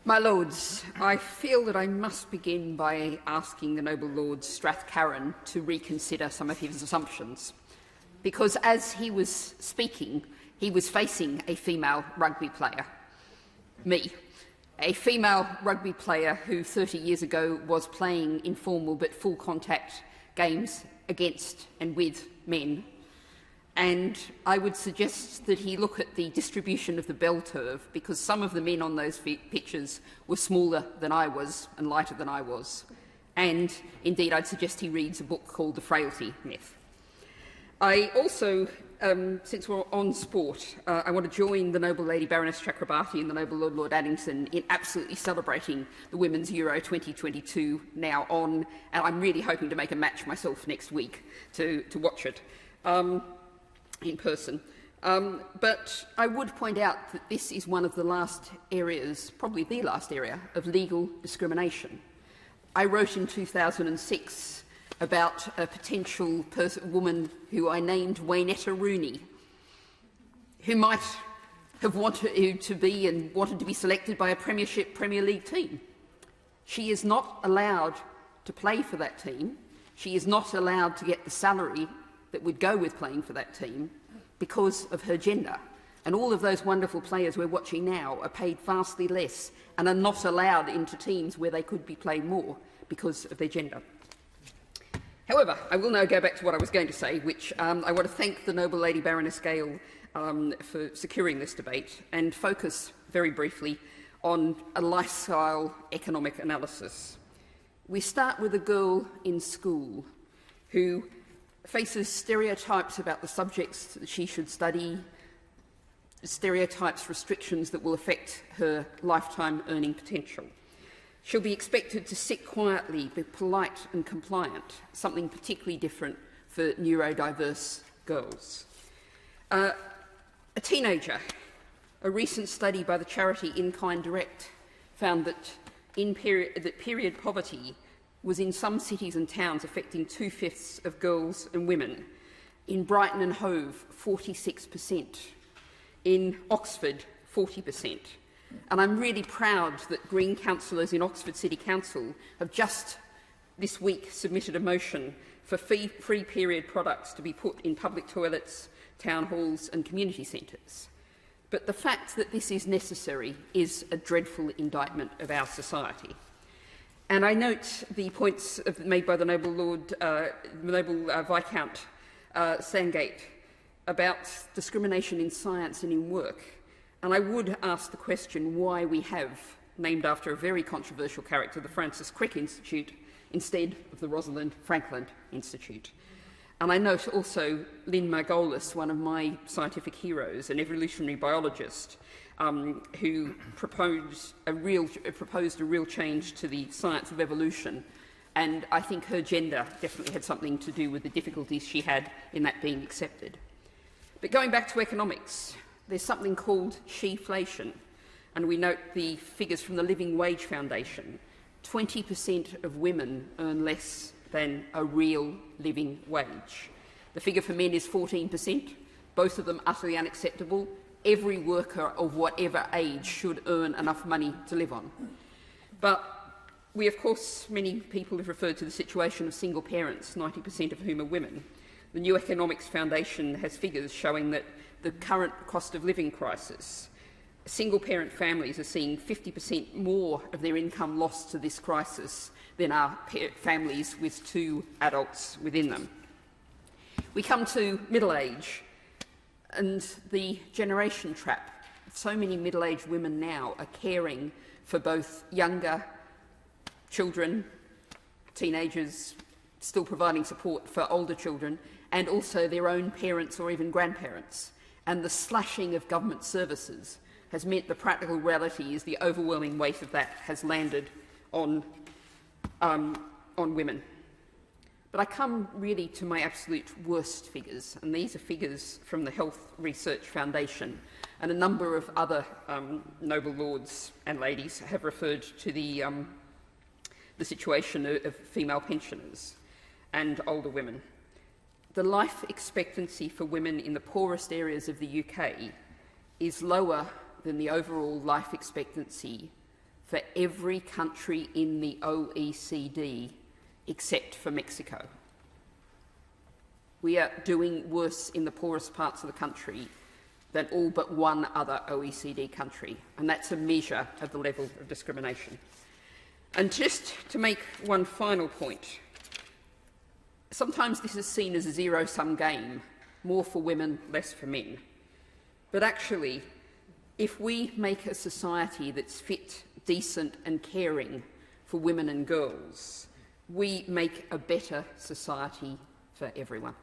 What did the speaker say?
My Lords, I feel that I must begin by asking the Noble Lord Strathcarron to reconsider some of his assumptions, because as he was speaking, he was facing a female rugby player, me, a female rugby player who 30 years ago was playing informal but full contact games against and with men. And I would suggest that he look at the distribution of the bell curve, because some of the men on those pitches were smaller than I was and lighter than I was. And indeed, I'd suggest he reads a book called The Frailty Myth. I also, since we're on sport, I want to join the Noble Lady Baroness Chakrabarti and the Noble Lord Addington in absolutely celebrating the Women's Euro 2022 now on, and I'm really hoping to make a match myself next week to watch it. In person. But I would point out that this is one of the last areas, probably the last area, of legal discrimination. I wrote in 2006 about a potential woman who I named Waynetta Rooney, who might have wanted to be selected by a Premiership Premier League team. She is not allowed to play for that team. She is not allowed to get the salary that would go with playing for that team because of her gender. And all of those wonderful players we're watching now are paid vastly less and are not allowed into teams where they could be playing more because of their gender. However, I will now go back to what I was going to say, which I want to thank the Noble Lady Baroness Gale for securing this debate and focus very briefly on a lifestyle economic analysis. We start with a girl in school who faces stereotypes about the subjects that she should study, stereotypes, restrictions that will affect her lifetime earning potential. She'll be expected to sit quietly, be polite and compliant, something particularly different for neurodiverse girls. A teenager, a recent study by the charity In Kind Direct found that period poverty was in some cities and towns affecting 2/5 of girls and women. In Brighton and Hove, 46%. In Oxford, 40%. And I'm really proud that Green councillors in Oxford City Council have just this week submitted a motion for free period products to be put in public toilets, town halls and community centres. But the fact that this is necessary is a dreadful indictment of our society. And I note the points made by the Noble Viscount Sandgate about discrimination in science and in work. And I would ask the question why we have, named after a very controversial character, the Francis Crick Institute instead of the Rosalind Franklin Institute. And I note also Lynn Margolis, one of my scientific heroes, an evolutionary biologist, who proposed a real change to the science of evolution. And I think her gender definitely had something to do with the difficulties she had in that being accepted. But going back to economics, there's something called sheflation. And we note the figures from the Living Wage Foundation. 20% of women earn less than a real living wage. The figure for men is 14%, both of them utterly unacceptable. Every worker of whatever age should earn enough money to live on. But we, of course, many people have referred to the situation of single parents, 90% of whom are women. The New Economics Foundation has figures showing that the current cost of living crisis, single-parent families are seeing 50% more of their income lost to this crisis than are families with two adults within them. We come to middle age and the generation trap. So many middle-aged women now are caring for both younger children, teenagers, still providing support for older children, and also their own parents or even grandparents. And the slashing of government services has meant the practical reality is the overwhelming weight of that has landed on women. But I come really to my absolute worst figures, and these are figures from the Health Research Foundation, and a number of other noble lords and ladies have referred to the situation of female pensioners and older women. The life expectancy for women in the poorest areas of the UK is lower than the overall life expectancy for every country in the OECD except for Mexico. We are doing worse in the poorest parts of the country than all but one other OECD country, and that's a measure of the level of discrimination. And just to make one final point, sometimes this is seen as a zero-sum game, more for women, less for men. But actually, if we make a society that's fit, decent and caring for women and girls, we make a better society for everyone.